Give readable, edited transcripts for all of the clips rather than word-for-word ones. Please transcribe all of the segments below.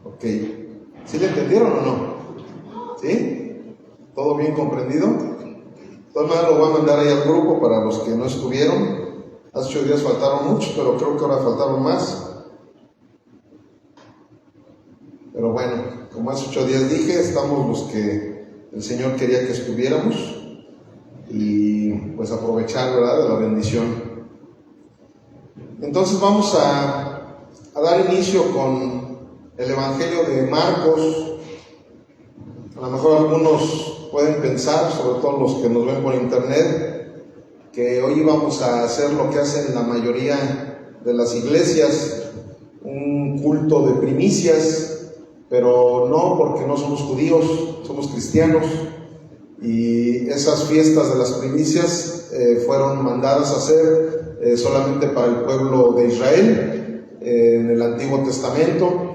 Ok. ¿Sí le entendieron o no? ¿Sí? ¿Todo bien comprendido? De todas maneras lo voy a mandar ahí al grupo para los que no estuvieron. Hace 8 días faltaron muchos, pero creo que ahora faltaron más. Pero bueno, como hace 8 días dije, estamos los que el Señor quería que estuviéramos y pues aprovechar, ¿verdad?, de la bendición. Entonces vamos a dar inicio con el Evangelio de Marcos. A lo mejor algunos pueden pensar, sobre todo los que nos ven por internet, que hoy vamos a hacer lo que hacen la mayoría de las iglesias, un culto de primicias, pero no, porque no somos judíos, somos cristianos, y esas fiestas de las primicias fueron mandadas a hacer solamente para el pueblo de Israel en el Antiguo Testamento,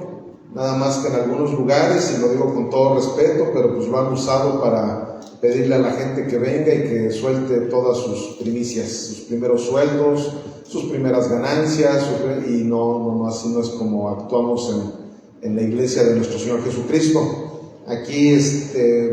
nada más que en algunos lugares, y lo digo con todo respeto, pero pues lo han usado para pedirle a la gente que venga y que suelte todas sus primicias, sus primeros sueldos, sus primeras ganancias, y no, así no es como actuamos en la iglesia de nuestro Señor Jesucristo. Aquí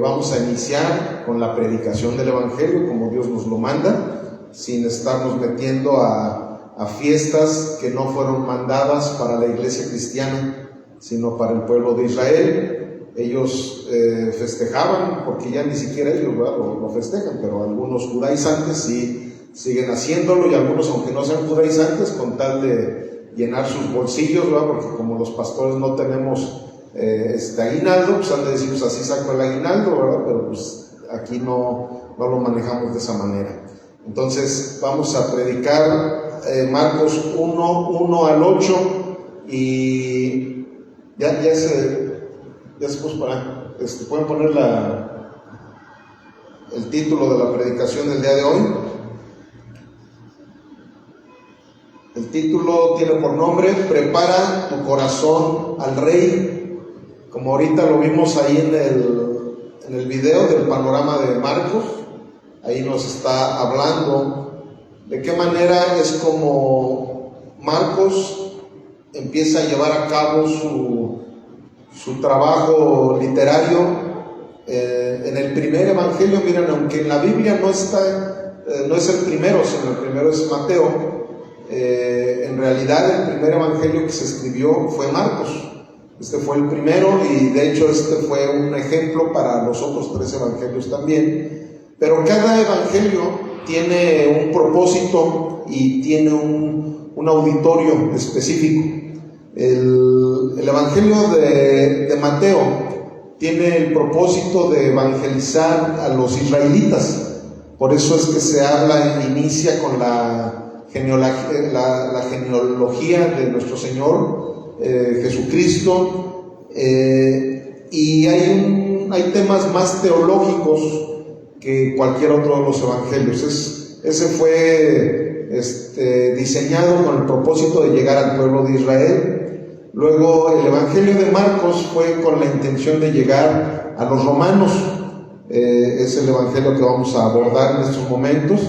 vamos a iniciar con la predicación del Evangelio, como Dios nos lo manda, sin estarnos metiendo a fiestas que no fueron mandadas para la iglesia cristiana, sino para el pueblo de Israel. Ellos festejaban, porque ya ni siquiera ellos lo festejan, pero algunos judaizantes sí siguen haciéndolo, y algunos, aunque no sean judaizantes, con tal de llenar sus bolsillos, ¿verdad?, porque como los pastores no tenemos aguinaldo, pues han de decir, pues así saco el aguinaldo, ¿verdad?, pero pues aquí no lo manejamos de esa manera. Entonces vamos a predicar Marcos 1 al 8, y ya se puso para, pueden poner el título de la predicación del día de hoy. El título tiene por nombre: Prepara tu corazón al Rey. Como ahorita lo vimos ahí en el video del panorama de Marcos, ahí nos está hablando de qué manera es como Marcos empieza a llevar a cabo su trabajo literario en el primer evangelio. Miren, aunque en la Biblia no es el primero, sino el primero es Mateo, en realidad el primer evangelio que se escribió fue Marcos. Este fue el primero, y de hecho fue un ejemplo para los otros 3 evangelios también. Pero cada evangelio tiene un propósito y tiene un auditorio específico. El evangelio de Mateo tiene el propósito de evangelizar a los israelitas. Por eso es que se inicia con la genealogía de nuestro Señor Jesucristo, y hay temas más teológicos que cualquier otro de los evangelios. Ese fue diseñado con el propósito de llegar al pueblo de Israel. Luego el evangelio de Marcos fue con la intención de llegar a los romanos. Es el evangelio que vamos a abordar en estos momentos.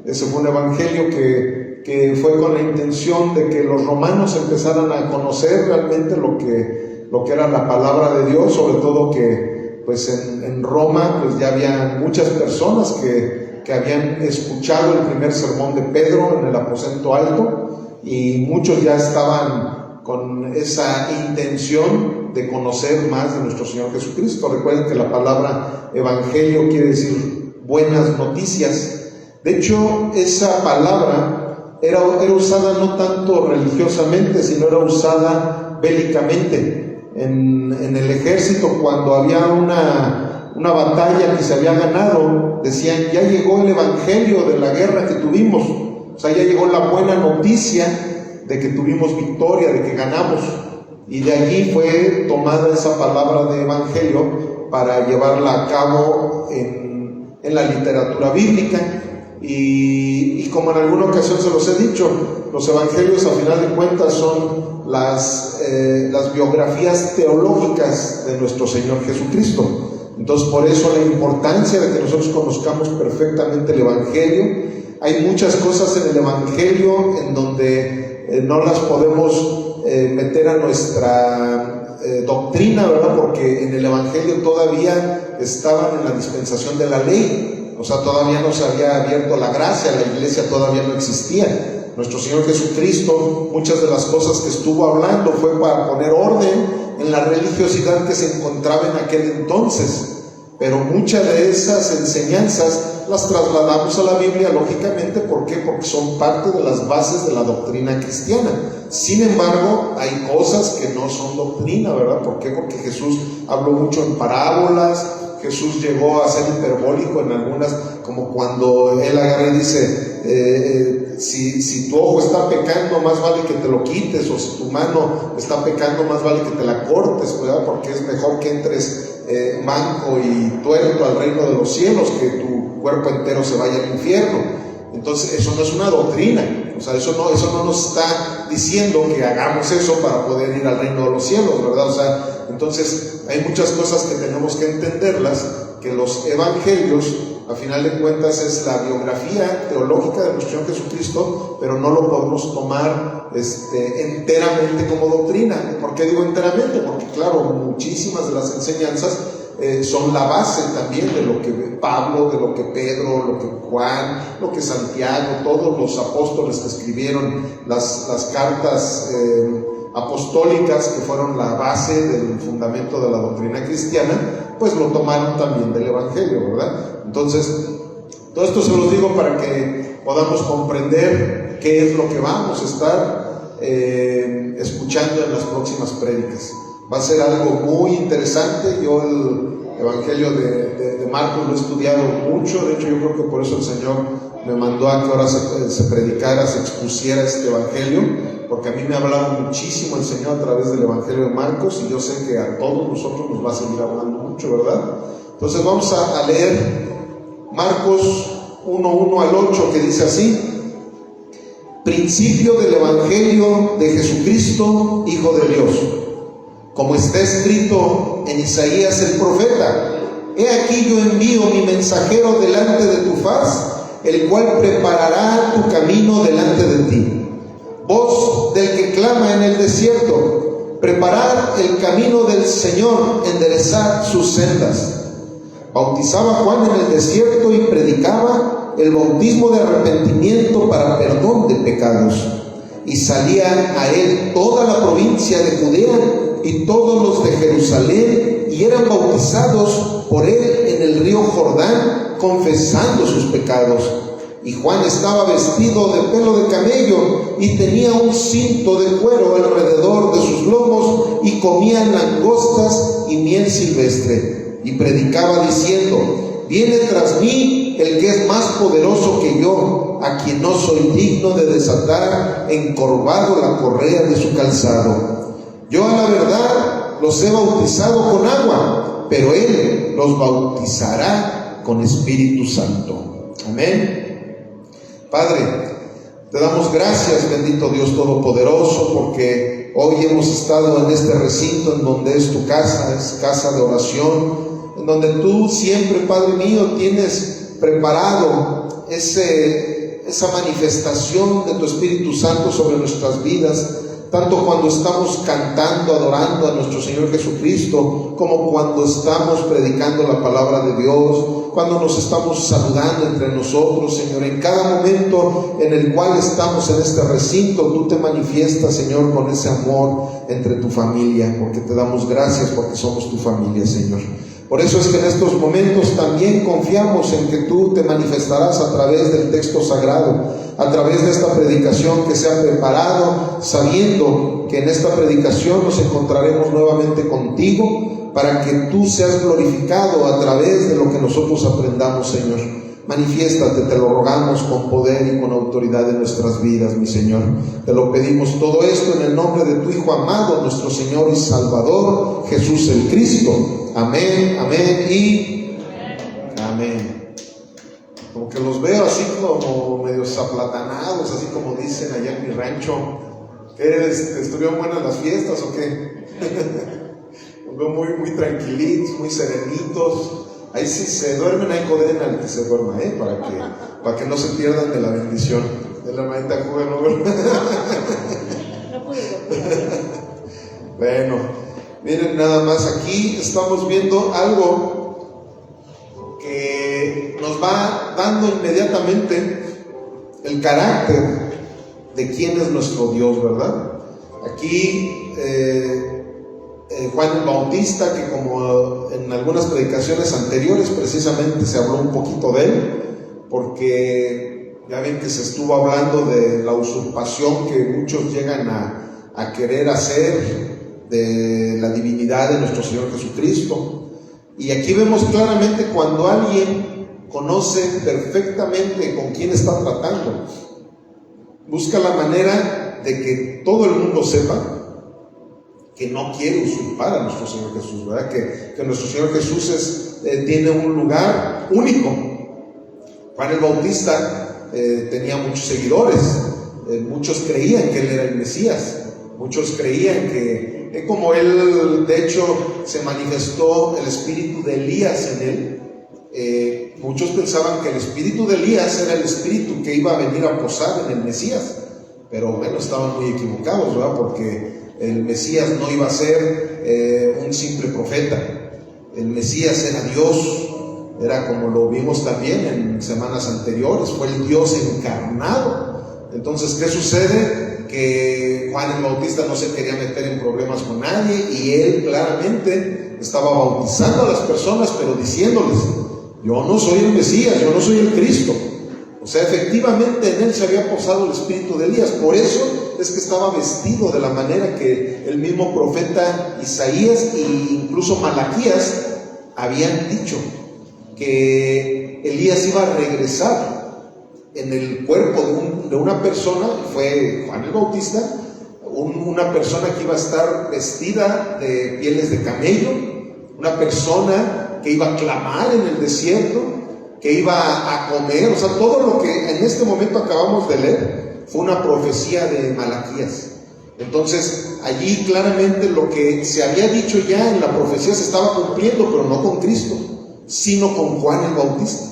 Ese fue un evangelio que fue con la intención de que los romanos empezaran a conocer realmente lo que era la palabra de Dios, sobre todo que pues en Roma pues ya había muchas personas que habían escuchado el primer sermón de Pedro en el aposento alto, y muchos ya estaban con esa intención de conocer más de nuestro Señor Jesucristo. Recuerden que la palabra evangelio quiere decir buenas noticias. De hecho, esa palabra era usada no tanto religiosamente, sino era usada bélicamente. En el ejército, cuando había una batalla que se había ganado, decían: ya llegó el evangelio de la guerra que tuvimos. O sea, ya llegó la buena noticia de que tuvimos victoria, de que ganamos. Y de allí fue tomada esa palabra de evangelio para llevarla a cabo en la literatura bíblica. Y como en alguna ocasión se los he dicho, los evangelios a final de cuentas son las biografías teológicas de nuestro Señor Jesucristo. Entonces, por eso la importancia de que nosotros conozcamos perfectamente el evangelio. Hay muchas cosas en el evangelio en donde no las podemos meter a nuestra doctrina, ¿verdad? Porque en el Evangelio todavía estaban en la dispensación de la ley, o sea, todavía no se había abierto la gracia, la iglesia todavía no existía. Nuestro Señor Jesucristo, muchas de las cosas que estuvo hablando fue para poner orden en la religiosidad que se encontraba en aquel entonces, pero muchas de esas enseñanzas las trasladamos a la Biblia, lógicamente. ¿Por qué? Porque son parte de las bases de la doctrina cristiana. Sin embargo, hay cosas que no son doctrina, ¿verdad? ¿Por qué? Porque Jesús habló mucho en parábolas. Jesús llegó a ser hiperbólico en algunas, como cuando él agarra y dice, si tu ojo está pecando, más vale que te lo quites, o si tu mano está pecando, más vale que te la cortes, ¿verdad? Porque es mejor que entres manco y tuerto al reino de los cielos, que tu cuerpo entero se vaya al infierno. Entonces eso no es una doctrina, o sea, eso no nos está diciendo que hagamos eso para poder ir al reino de los cielos, ¿verdad? O sea, entonces hay muchas cosas que tenemos que entenderlas, que los evangelios, a final de cuentas, es la biografía teológica de nuestro Señor Jesucristo, pero no lo podemos tomar enteramente como doctrina. ¿Por qué digo enteramente? Porque claro, muchísimas de las enseñanzas son la base también de lo que Pablo, de lo que Pedro, lo que Juan, lo que Santiago, todos los apóstoles que escribieron las cartas apostólicas, que fueron la base del fundamento de la doctrina cristiana, pues lo tomaron también del Evangelio, ¿verdad? Entonces, todo esto se los digo para que podamos comprender qué es lo que vamos a estar escuchando en las próximas prédicas. Va a ser algo muy interesante. Yo el Evangelio de Marcos lo he estudiado mucho, de hecho yo creo que por eso el Señor me mandó a que ahora se predicara, se expusiera este Evangelio, porque a mí me ha hablado muchísimo el Señor a través del Evangelio de Marcos, y yo sé que a todos nosotros nos va a seguir hablando mucho, ¿verdad? Entonces vamos a leer Marcos 1:1 al 8, que dice así: principio del Evangelio de Jesucristo, Hijo de Dios, como está escrito en Isaías el profeta: he aquí yo envío mi mensajero delante de tu faz, el cual preparará tu camino delante de ti. Voz del que clama en el desierto: preparad el camino del Señor, enderezad sus sendas. Bautizaba Juan en el desierto y predicaba el bautismo de arrepentimiento para perdón de pecados. Y salían a él toda la provincia de Judea y todos los de Jerusalén, y eran bautizados por él en el río Jordán, confesando sus pecados. Y Juan estaba vestido de pelo de camello y tenía un cinto de cuero alrededor de sus lomos, y comía langostas y miel silvestre. Y predicaba diciendo: viene tras mí el que es más poderoso que yo, a quien no soy digno de desatar encorvado la correa de su calzado. Yo a la verdad los he bautizado con agua, pero él los bautizará con Espíritu Santo. Amén. Padre, te damos gracias, bendito Dios Todopoderoso, porque hoy hemos estado en este recinto en donde es tu casa, es casa de oración, en donde tú siempre, Padre mío, tienes preparado esa manifestación de tu Espíritu Santo sobre nuestras vidas, tanto cuando estamos cantando, adorando a nuestro Señor Jesucristo, como cuando estamos predicando la palabra de Dios, cuando nos estamos saludando entre nosotros, Señor. En cada momento en el cual estamos en este recinto, tú te manifiestas, Señor, con ese amor entre tu familia, porque te damos gracias porque somos tu familia, Señor. Por eso es que en estos momentos también confiamos en que tú te manifestarás a través del texto sagrado, a través de esta predicación que se ha preparado, sabiendo que en esta predicación nos encontraremos nuevamente contigo, para que tú seas glorificado a través de lo que nosotros aprendamos, Señor. Manifiéstate, te lo rogamos, con poder y con autoridad en nuestras vidas, mi Señor. Te lo pedimos todo esto en el nombre de tu Hijo amado, nuestro Señor y Salvador, Jesús el Cristo. Amén, amén y amén. Como que los veo así como medios aplatanados, así como dicen allá en mi rancho. ¿Estuvieron buenas las fiestas o qué? Los veo muy tranquilitos, muy serenitos. Ahí si se duermen, ahí joden al que se duerma, para que no se pierdan de la bendición de la hermanita Juvenil. Bueno, Miren nada más, aquí estamos viendo algo que nos va dando inmediatamente el carácter de quién es nuestro Dios, ¿verdad? Aquí Juan el Bautista, que como en algunas predicaciones anteriores precisamente se habló un poquito de él, porque ya ven que se estuvo hablando de la usurpación que muchos llegan a querer hacer de la divinidad de nuestro Señor Jesucristo. Y aquí vemos claramente cuando alguien conoce perfectamente con quién está tratando, busca la manera de que todo el mundo sepa que no quiere usurpar a nuestro Señor Jesús, ¿verdad? Que nuestro Señor Jesús tiene un lugar único. Juan el Bautista tenía muchos seguidores, muchos creían que él era el Mesías, muchos creían que como él, de hecho, se manifestó el espíritu de Elías en él. Muchos pensaban que el espíritu de Elías era el espíritu que iba a venir a posar en el Mesías, pero bueno, estaban muy equivocados, ¿verdad? Porque el Mesías no iba a ser un simple profeta. El Mesías era Dios, era como lo vimos también en semanas anteriores, fue el Dios encarnado. Entonces, ¿qué sucede? Que Juan el Bautista no se quería meter en problemas con nadie, y él claramente estaba bautizando a las personas, pero diciéndoles: yo no soy el Mesías, yo no soy el Cristo. O sea, efectivamente en él se había posado el espíritu de Elías. Por eso es que estaba vestido de la manera que el mismo profeta Isaías e incluso Malaquías habían dicho, que Elías iba a regresar en el cuerpo de una persona. Fue Juan el Bautista, una persona que iba a estar vestida de pieles de camello, una persona que iba a clamar en el desierto, que iba a comer. O sea, todo lo que en este momento acabamos de leer fue una profecía de Malaquías. Entonces, allí claramente lo que se había dicho ya en la profecía se estaba cumpliendo, pero no con Cristo, sino con Juan el Bautista.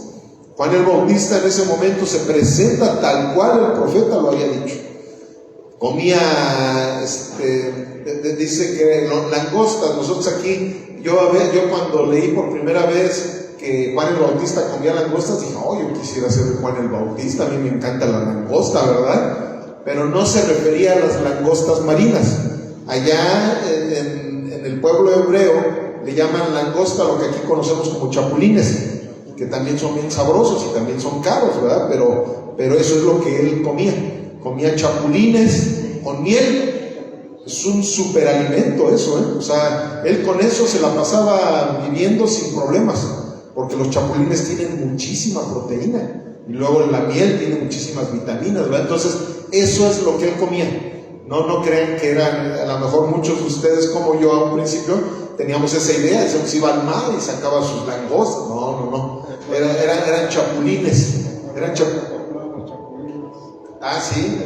Juan el Bautista en ese momento se presenta tal cual el profeta lo había dicho. Comía, dice que langostas. Nosotros aquí, yo cuando leí por primera vez que Juan el Bautista comía langostas, dije: oh, yo quisiera ser Juan el Bautista, a mí me encanta la langosta, ¿verdad? Pero no se refería a las langostas marinas. Allá en el pueblo hebreo le llaman langosta lo que aquí conocemos como chapulines, que también son bien sabrosos y también son caros, ¿verdad? Pero eso es lo que él comía chapulines con miel. Es un superalimento eso, ¿eh? O sea, él con eso se la pasaba viviendo sin problemas, porque los chapulines tienen muchísima proteína, y luego la miel tiene muchísimas vitaminas, ¿verdad? Entonces, eso es lo que él comía. No crean que eran, a lo mejor muchos de ustedes como yo a un principio teníamos esa idea, se iba al mar y sacaba sus langostas. No. Eran chapulines. Ah, sí.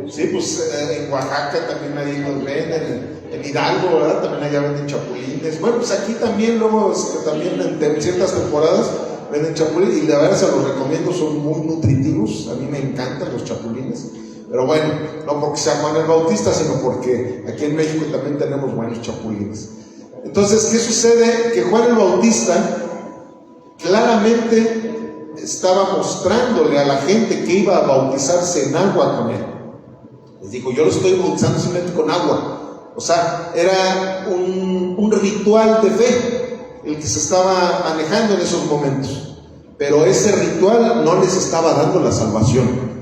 Sí, pues en Oaxaca también ahí los venden, en Hidalgo, ¿verdad? También allá venden chapulines. Bueno, pues aquí también luego, también en ciertas temporadas venden chapulines, y la verdad se los recomiendo, son muy nutritivos. A mí me encantan los chapulines. Pero bueno, no porque sea Juan el Bautista, sino porque aquí en México también tenemos buenos chapulines. Entonces, ¿qué sucede? Que Juan el Bautista claramente estaba mostrándole a la gente que iba a bautizarse en agua con él. Les digo: yo lo estoy bautizando simplemente con agua. O sea, era un ritual de fe el que se estaba manejando en esos momentos. Pero ese ritual no les estaba dando la salvación.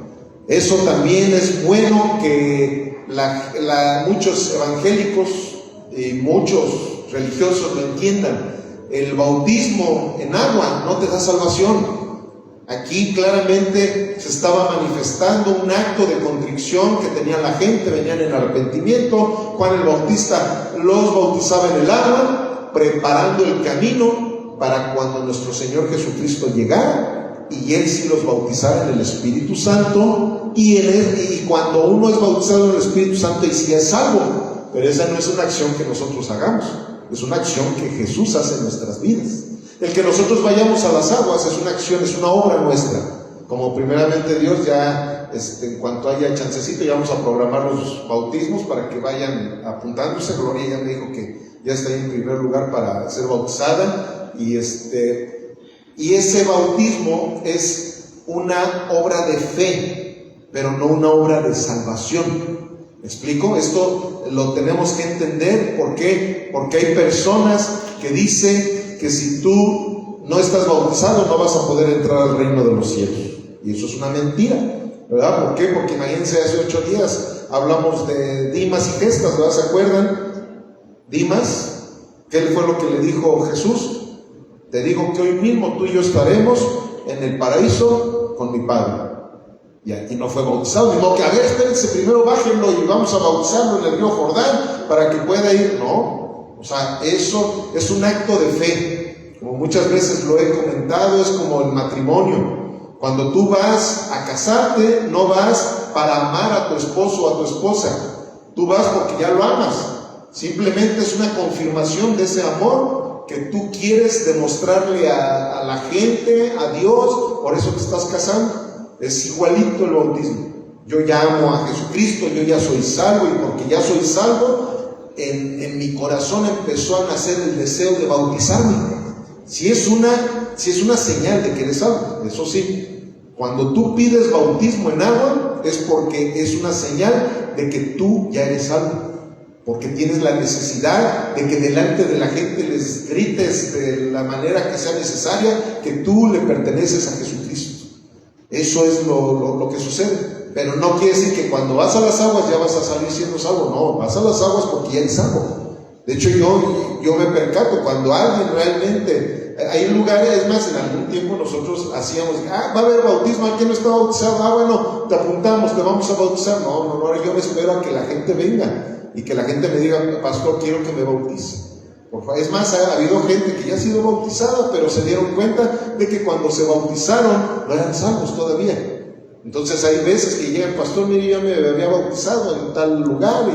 Eso también es bueno que muchos evangélicos y muchos religiosos lo entiendan. El bautismo en agua no te da salvación. Aquí claramente se estaba manifestando un acto de contrición que tenía la gente, venían en arrepentimiento. Juan el Bautista los bautizaba en el agua, preparando el camino para cuando nuestro Señor Jesucristo llegara y Él sí los bautizara en el Espíritu Santo, y cuando uno es bautizado en el Espíritu Santo y sí es salvo. Pero esa no es una acción que nosotros hagamos, es una acción que Jesús hace en nuestras vidas. El que nosotros vayamos a las aguas es una acción, es una obra nuestra. Como primeramente Dios ya en cuanto haya chancecito, ya vamos a programar los bautismos para que vayan apuntándose. Gloria ya me dijo que ya está ahí en primer lugar para ser bautizada, y ese bautismo es una obra de fe, pero no una obra de salvación. ¿Me explico? Esto lo tenemos que entender. ¿Por qué? Porque hay personas que dicen que si tú no estás bautizado no vas a poder entrar al reino de los cielos, y eso es una mentira, ¿verdad? ¿Por qué? Porque imagínense, hace 8 días hablamos de Dimas y Gestas, ¿verdad? ¿Se acuerdan? Dimas, ¿qué fue lo que le dijo Jesús? Te digo que hoy mismo tú y yo estaremos en el paraíso con mi Padre. Y no fue bautizado, ni modo que, a ver, espérense, primero bájenlo y vamos a bautizarlo en el río Jordán para que pueda ir. No, o sea, eso es un acto de fe. Como muchas veces lo he comentado, es como el matrimonio. Cuando tú vas a casarte, no vas para amar a tu esposo o a tu esposa, tú vas porque ya lo amas. Simplemente es una confirmación de ese amor que tú quieres demostrarle a la gente, a Dios, por eso te estás casando. Es igualito el bautismo. Yo ya amo a Jesucristo, yo ya soy salvo, y porque ya soy salvo, en mi corazón empezó a nacer el deseo de bautizarme. Si es una señal de que eres salvo, eso sí. Cuando tú pides bautismo en agua, es porque es una señal de que tú ya eres salvo. Porque tienes la necesidad de que delante de la gente les grites de la manera que sea necesaria que tú le perteneces a Jesucristo. Eso es lo que sucede. Pero no quiere decir que cuando vas a las aguas ya vas a salir siendo salvo. No, vas a las aguas porque ya eres salvo. De hecho, yo me percato cuando alguien realmente, hay lugares, es más, en algún tiempo nosotros hacíamos, va a haber bautismo, ¿a quién no está bautizado? Bueno, te apuntamos, te vamos a bautizar. No, yo me espero a que la gente venga y que la gente me diga, pastor, quiero que me bautice. Es más, ha habido gente que ya ha sido bautizada, pero se dieron cuenta de que cuando se bautizaron no eran salvos todavía. Entonces hay veces que llega el pastor, mire, yo me había bautizado en tal lugar,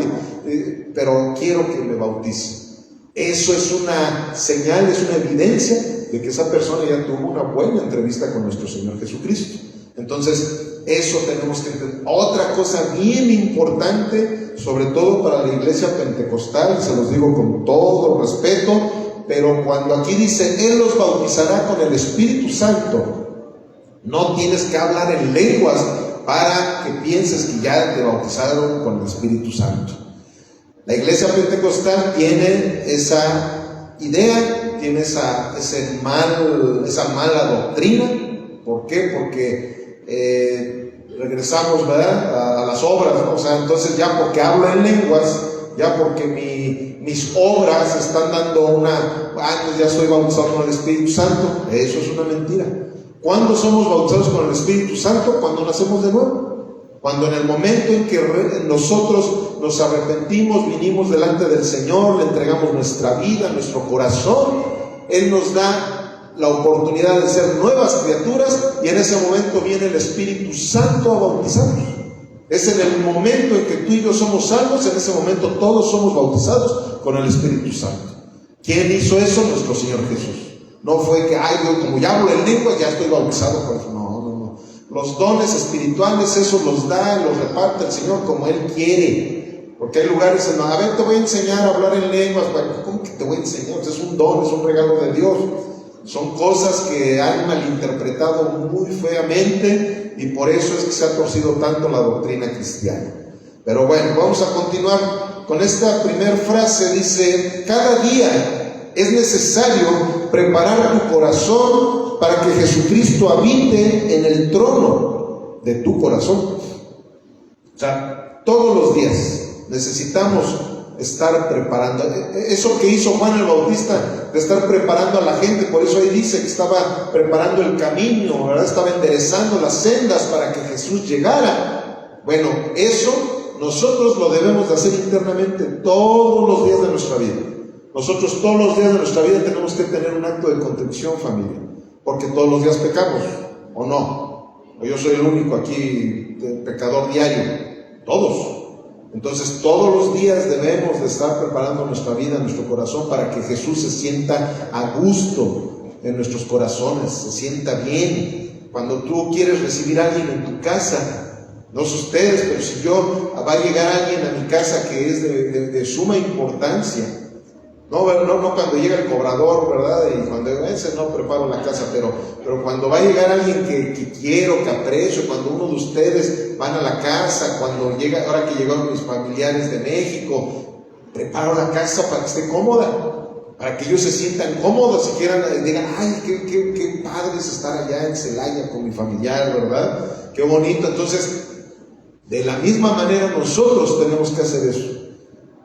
pero quiero que me bautice. Eso es una señal, es una evidencia de que esa persona ya tuvo una buena entrevista con nuestro Señor Jesucristo. Entonces, eso tenemos que entender. Otra cosa bien importante, sobre todo para la iglesia pentecostal, se los digo con todo respeto, pero cuando aquí dice, Él los bautizará con el Espíritu Santo, no tienes que hablar en lenguas para que pienses que ya te bautizaron con el Espíritu Santo. La iglesia pentecostal tiene esa idea, tiene esa mala doctrina. ¿Por qué? Porque regresamos, ¿verdad?, a las obras, ¿no? O sea, entonces ya porque hablo en lenguas, ya porque mis obras están dando pues ya soy bautizado con el Espíritu Santo. Eso es una mentira. ¿Cuándo somos bautizados con el Espíritu Santo? Cuando nacemos de nuevo. Cuando en el momento en que nosotros nos arrepentimos, vinimos delante del Señor, le entregamos nuestra vida, nuestro corazón, Él nos da la oportunidad de ser nuevas criaturas, y en ese momento viene el Espíritu Santo a bautizarnos. Es en el momento en que tú y yo somos salvos, en ese momento todos somos bautizados con el Espíritu Santo. ¿Quién hizo eso? Nuestro Señor Jesús. No fue que, yo como ya hablo en lengua, ya estoy bautizado con eso. No. Los dones espirituales, esos los da, los reparte el Señor como Él quiere. Porque hay lugares en los, te voy a enseñar a hablar en lenguas. ¿Cómo que te voy a enseñar? Es un don, es un regalo de Dios. Son cosas que han malinterpretado muy feamente, y por eso es que se ha torcido tanto la doctrina cristiana. Pero bueno, vamos a continuar con esta primera frase. Dice, cada día es necesario preparar tu corazón para que Jesucristo habite en el trono de tu corazón. O sea, todos los días necesitamos estar preparando. Eso que hizo Juan el Bautista, de estar preparando a la gente, por eso ahí dice que estaba preparando el camino, ¿verdad? Estaba enderezando las sendas para que Jesús llegara. Bueno, eso nosotros lo debemos de hacer internamente todos los días de nuestra vida. Nosotros todos los días de nuestra vida tenemos que tener un acto de contrición, familia, porque todos los días pecamos, ¿o no? O yo soy el único aquí pecador diario. Todos. Entonces todos los días debemos de estar preparando nuestra vida, nuestro corazón, para que Jesús se sienta a gusto en nuestros corazones, se sienta bien. Cuando tú quieres recibir a alguien en tu casa, No sé ustedes, pero si yo va a llegar alguien a mi casa que es de suma importancia, no cuando llega el cobrador, ¿verdad? Y cuando ese no preparo la casa, pero cuando va a llegar alguien que quiero, que aprecio, cuando uno de ustedes van a la casa, cuando llega, ahora que llegaron mis familiares de México, preparo la casa para que esté cómoda, para que ellos se sientan cómodos, si quieran, digan, ay, qué padre es estar allá en Celaya con mi familiar, ¿verdad? Qué bonito. Entonces, de la misma manera nosotros tenemos que hacer eso.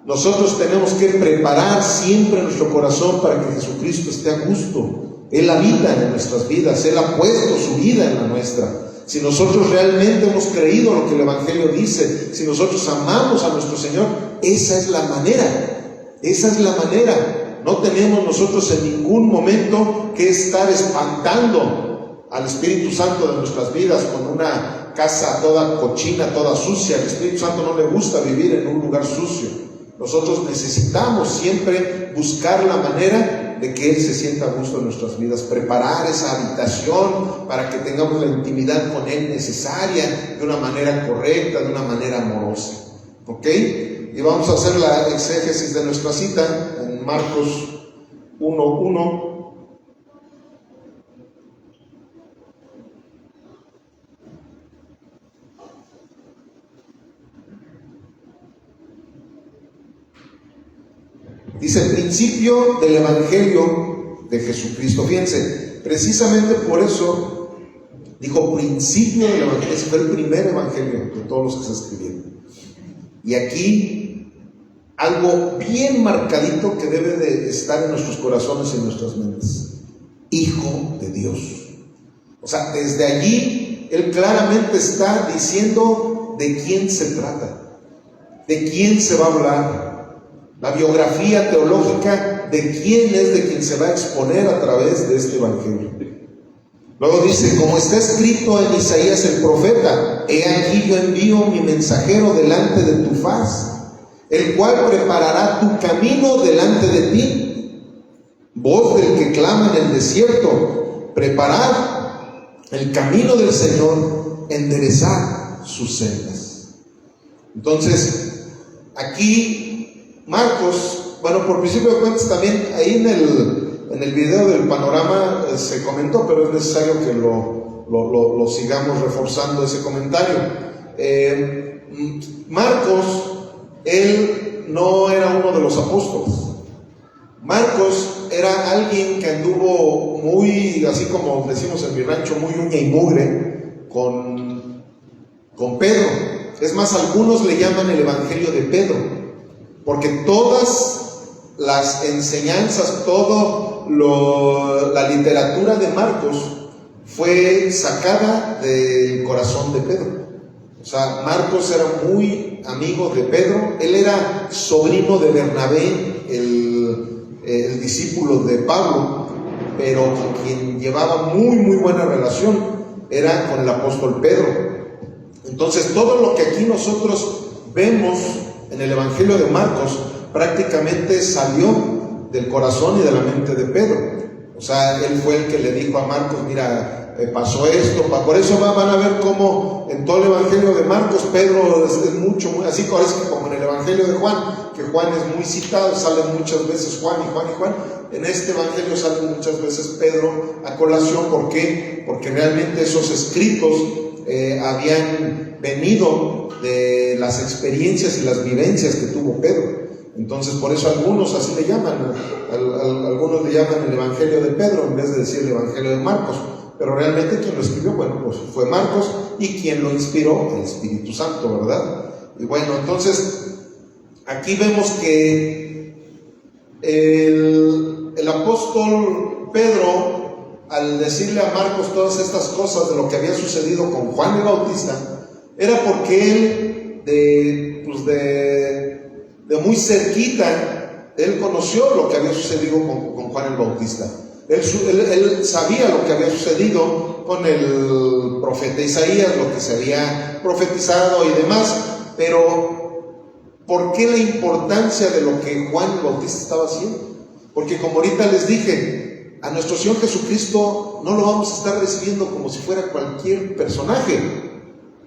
Nosotros tenemos que preparar siempre nuestro corazón para que Jesucristo esté a gusto. Él habita en nuestras vidas, Él ha puesto su vida en la nuestra. Si nosotros realmente hemos creído lo que el Evangelio dice, si nosotros amamos a nuestro Señor, esa es la manera. Esa es la manera. No tenemos nosotros en ningún momento que estar espantando al Espíritu Santo de nuestras vidas con una casa toda cochina, toda sucia. Al Espíritu Santo no le gusta vivir en un lugar sucio. Nosotros necesitamos siempre buscar la manera de que Él se sienta a gusto en nuestras vidas, preparar esa habitación para que tengamos la intimidad con Él necesaria, de una manera correcta, de una manera amorosa. ¿Ok? Y vamos a hacer la exégesis de nuestra cita en Marcos 1:1. Dice el principio del Evangelio de Jesucristo. Fíjense, precisamente por eso dijo principio del Evangelio. Ese fue el primer Evangelio de todos los que se escribieron. Y aquí algo bien marcadito que debe de estar en nuestros corazones y en nuestras mentes: Hijo de Dios. O sea, desde allí Él claramente está diciendo de quién se trata, de quién se va a hablar. La biografía teológica de quién es de quien se va a exponer a través de este Evangelio. Luego dice, como está escrito en Isaías el profeta: he aquí yo envío mi mensajero delante de tu faz, el cual preparará tu camino delante de ti. Voz del que clama en el desierto: preparad el camino del Señor, enderezad sus sendas. Entonces, aquí Marcos, bueno, por principio de cuentas también ahí en el video del panorama se comentó, pero es necesario que lo sigamos reforzando ese comentario. Marcos, él no era uno de los apóstoles. Marcos era alguien que anduvo muy, así como decimos en mi rancho, muy uña y mugre con Pedro. Es más, algunos le llaman el Evangelio de Pedro, porque todas las enseñanzas, la literatura de Marcos fue sacada del corazón de Pedro. O sea, Marcos era muy amigo de Pedro. Él era sobrino de Bernabé, el discípulo de Pablo, pero con quien llevaba muy buena relación era con el apóstol Pedro. Entonces, todo lo que aquí nosotros vemos en el Evangelio de Marcos prácticamente salió del corazón y de la mente de Pedro. O sea, él fue el que le dijo a Marcos: mira, pasó esto. Por eso van a ver cómo en todo el Evangelio de Marcos Pedro es mucho, muy así, parece que como en el Evangelio de Juan, que Juan es muy citado, salen muchas veces Juan. En este Evangelio salen muchas veces Pedro a colación. ¿Por qué? Porque realmente esos escritos habían venido de las experiencias y las vivencias que tuvo Pedro. Entonces, por eso algunos así le llaman, algunos le llaman el Evangelio de Pedro en vez de decir el Evangelio de Marcos. Pero realmente quien lo escribió, bueno, pues fue Marcos, y quien lo inspiró, el Espíritu Santo, ¿verdad? Y bueno, entonces aquí vemos que el apóstol Pedro, al decirle a Marcos todas estas cosas de lo que había sucedido con Juan el Bautista, era porque él de muy cerquita, él conoció lo que había sucedido con Juan el Bautista. Él sabía lo que había sucedido con el profeta Isaías, lo que se había profetizado y demás, pero ¿por qué la importancia de lo que Juan el Bautista estaba haciendo? Porque, como ahorita les dije, a nuestro Señor Jesucristo no lo vamos a estar recibiendo como si fuera cualquier personaje.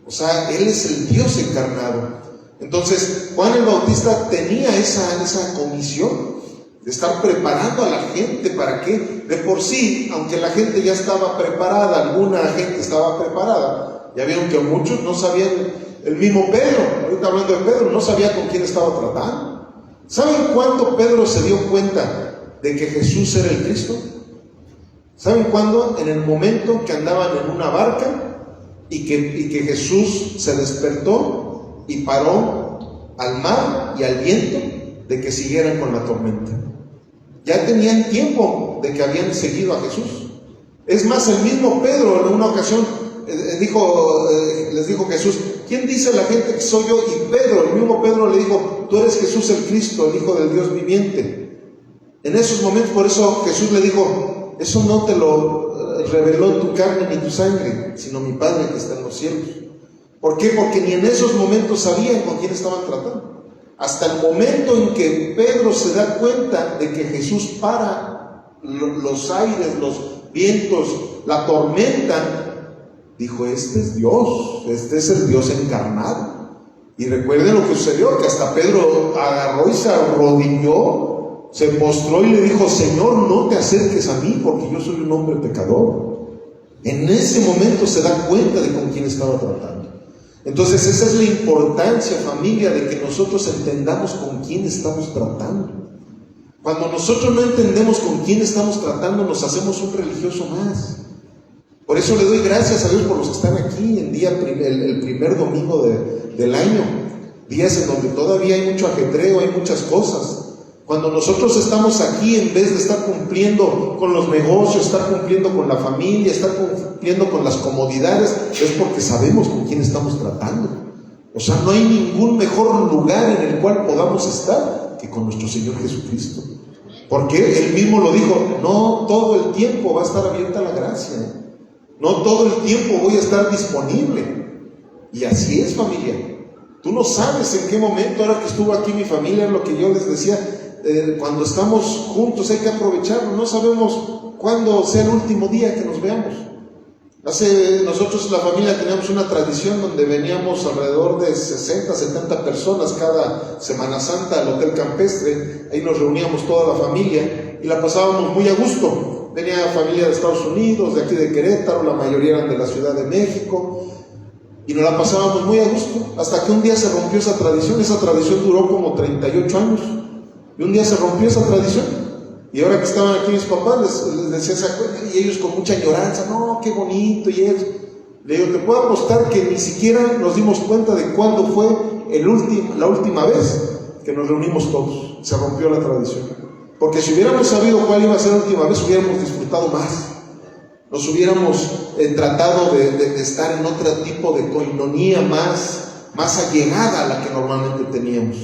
O sea, Él es el Dios encarnado. Entonces, Juan el Bautista tenía esa comisión de estar preparando a la gente. ¿Para qué? De por sí, aunque la gente ya estaba preparada, alguna gente estaba preparada, ya vieron que muchos no sabían. El mismo Pedro, ahorita hablando de Pedro, no sabía con quién estaba tratando. ¿Saben cuándo Pedro se dio cuenta de que Jesús era el Cristo? ¿Saben cuándo? En el momento que andaban en una barca y que Jesús se despertó y paró al mar y al viento de que siguieran con la tormenta. Ya tenían tiempo de que habían seguido a Jesús. Es más, el mismo Pedro en una ocasión les dijo Jesús: ¿quién dice la gente que soy yo? Y Pedro, el mismo Pedro, le dijo: tú eres Jesús el Cristo, el Hijo del Dios viviente. En esos momentos, por eso Jesús le dijo: eso no te lo reveló tu carne ni tu sangre, sino mi Padre que está en los cielos. ¿Por qué? Porque ni en esos momentos sabían con quién estaban tratando. Hasta el momento en que Pedro se da cuenta de que Jesús para los aires, los vientos, la tormenta, dijo: este es Dios, este es el Dios encarnado. Y recuerden lo que sucedió, que hasta Pedro agarró y se arrodilló, se postró y le dijo: Señor, no te acerques a mí, porque yo soy un hombre pecador. En ese momento se da cuenta de con quién estaba tratando. Entonces esa es la importancia, familia, de que nosotros entendamos con quién estamos tratando. Cuando nosotros no entendemos con quién estamos tratando, nos hacemos un religioso más. Por eso le doy gracias a Dios por los que están aquí en el primer domingo del año, días en donde todavía hay mucho ajetreo, hay muchas cosas. Cuando nosotros estamos aquí, en vez de estar cumpliendo con los negocios, estar cumpliendo con la familia, estar cumpliendo con las comodidades, es porque sabemos con quién estamos tratando. O sea, no hay ningún mejor lugar en el cual podamos estar que con nuestro Señor Jesucristo. Porque Él mismo lo dijo: no todo el tiempo va a estar abierta la gracia, no todo el tiempo voy a estar disponible. Y así es, familia. Tú no sabes en qué momento, ahora que estuvo aquí mi familia, lo que yo les decía, cuando estamos juntos hay que aprovecharlo. No sabemos cuándo sea el último día que nos veamos. Nosotros, la familia, teníamos una tradición donde veníamos alrededor de 60, 70 personas cada Semana Santa al Hotel Campestre. Ahí nos reuníamos toda la familia y la pasábamos muy a gusto. Venía familia de Estados Unidos, de aquí de Querétaro, la mayoría eran de la Ciudad de México, y nos la pasábamos muy a gusto, hasta que un día se rompió esa tradición. Esa tradición duró como 38 años, y un día se rompió esa tradición. Y ahora que estaban aquí mis papás, les decía, ¿se acuerdan? Y ellos con mucha añoranza: no, qué bonito y eso. Le digo: te puedo apostar que ni siquiera nos dimos cuenta de cuándo fue la última vez que nos reunimos todos. Se rompió la tradición. Porque si hubiéramos sabido cuál iba a ser la última vez, hubiéramos disfrutado más. Nos hubiéramos tratado de estar en otro tipo de coinonía más allegada a la que normalmente teníamos.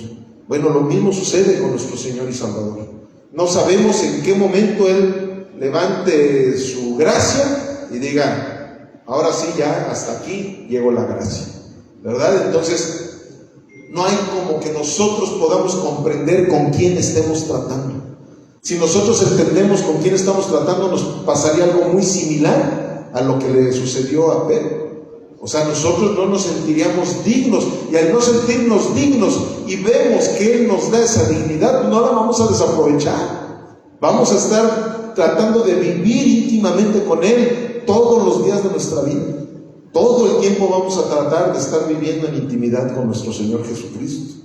Bueno, lo mismo sucede con nuestro Señor y Salvador. No sabemos en qué momento Él levante su gracia y diga: ahora sí, ya hasta aquí llegó la gracia, ¿verdad? Entonces, no hay como que nosotros podamos comprender con quién estemos tratando. Si nosotros entendemos con quién estamos tratando, nos pasaría algo muy similar a lo que le sucedió a Pedro. O sea, nosotros no nos sentiríamos dignos, y al no sentirnos dignos y vemos que Él nos da esa dignidad, no la vamos a desaprovechar. Vamos a estar tratando de vivir íntimamente con Él todos los días de nuestra vida. Todo el tiempo vamos a tratar de estar viviendo en intimidad con nuestro Señor Jesucristo.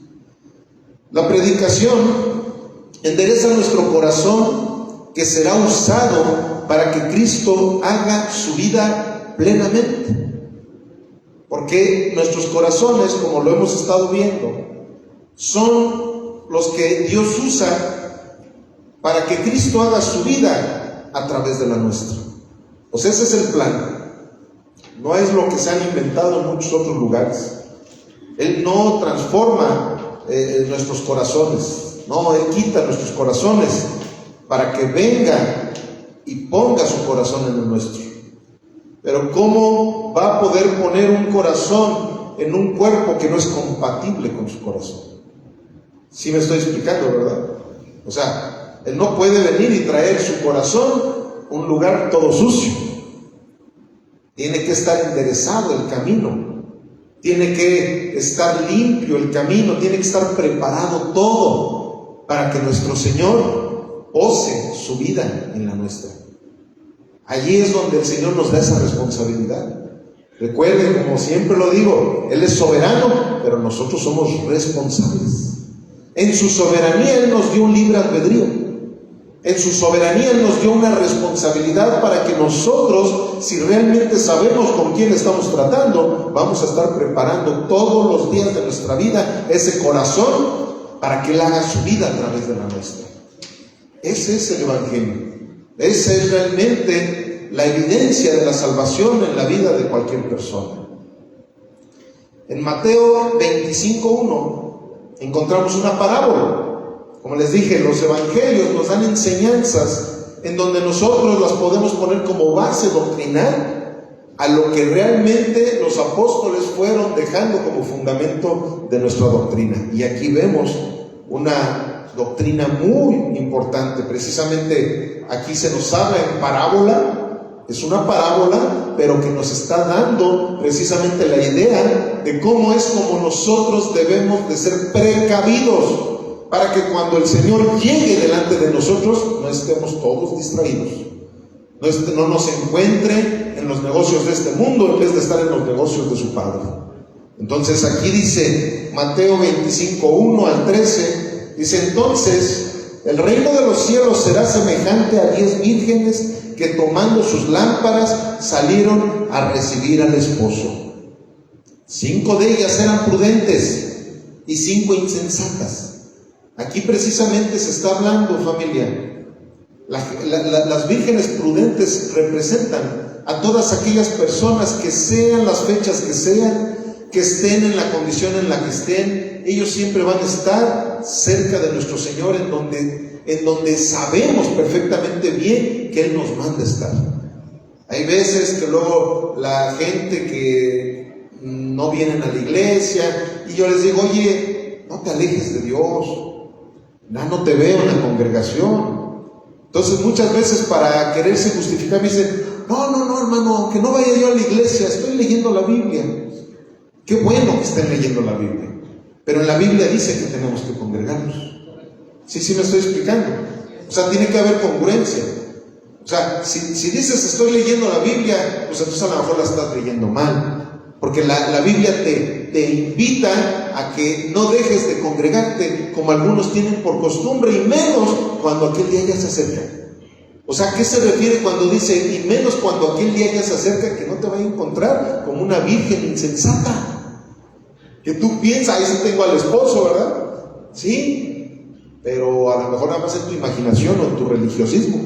La predicación endereza nuestro corazón, que será usado para que Cristo haga su vida plenamente. Porque nuestros corazones, como lo hemos estado viendo, son los que Dios usa para que Cristo haga su vida a través de la nuestra. Pues ese es el plan. No es lo que se han inventado en muchos otros lugares. Él no transforma nuestros corazones. No, Él quita nuestros corazones para que venga y ponga su corazón en el nuestro. Pero ¿cómo va a poder poner un corazón en un cuerpo que no es compatible con su corazón? Sí me estoy explicando, ¿verdad? O sea, Él no puede venir y traer su corazón a un lugar todo sucio. Tiene que estar enderezado el camino. tiene que estar limpio el camino, tiene que estar preparado todo para que nuestro Señor pose su vida en la nuestra. Allí es donde el Señor nos da esa responsabilidad. Recuerden, como siempre lo digo, Él es soberano, pero nosotros somos responsables. En su soberanía Él nos dio un libre albedrío. En su soberanía Él nos dio una responsabilidad para que nosotros, si realmente sabemos con quién estamos tratando, vamos a estar preparando todos los días de nuestra vida ese corazón para que Él haga su vida a través de la nuestra. Ese es el Evangelio. Esa es realmente la evidencia de la salvación en la vida de cualquier persona. En Mateo 25:1 encontramos una parábola. Como les dije, los evangelios nos dan enseñanzas en donde nosotros las podemos poner como base doctrinal a lo que realmente los apóstoles fueron dejando como fundamento de nuestra doctrina. Y aquí vemos una doctrina muy importante. Precisamente aquí se nos habla en parábola. Es una parábola, pero que nos está dando precisamente la idea de cómo es como nosotros debemos de ser precavidos, para que cuando el Señor llegue delante de nosotros no estemos todos distraídos, no nos encuentre en los negocios de este mundo en vez de estar en los negocios de su Padre. Entonces aquí dice Mateo 25:1 al 13, dice: entonces el reino de los cielos será semejante a 10 vírgenes que tomando sus lámparas salieron a recibir al esposo. 5 de ellas eran prudentes y 5 insensatas. Aquí precisamente se está hablando, familia, las vírgenes prudentes representan a todas aquellas personas que sean las fechas que sean, que estén en la condición en la que estén, ellos siempre van a estar cerca de nuestro Señor, en donde sabemos perfectamente bien que Él nos manda estar. Hay veces que luego la gente que no vienen a la iglesia, y yo les digo: oye, no te alejes de Dios, no te veo en la congregación. Entonces muchas veces, para quererse justificar, me dicen: no, hermano, que no vaya yo a la iglesia, estoy leyendo la Biblia. Qué bueno que estén leyendo la Biblia, pero en la Biblia dice que tenemos que congregarnos. Sí me estoy explicando. O sea, tiene que haber congruencia. O sea, si dices estoy leyendo la Biblia, pues entonces a lo mejor la estás leyendo mal, porque la Biblia te invita a que no dejes de congregarte como algunos tienen por costumbre, y menos cuando aquel día ya se acerca. O sea, ¿qué se refiere cuando dice y menos cuando aquel día ya se acerca? Que no te vaya a encontrar como una virgen insensata, que tú piensas: ahí sí tengo al esposo, ¿verdad? Sí, pero a lo mejor nada más en tu imaginación o en tu religiosismo,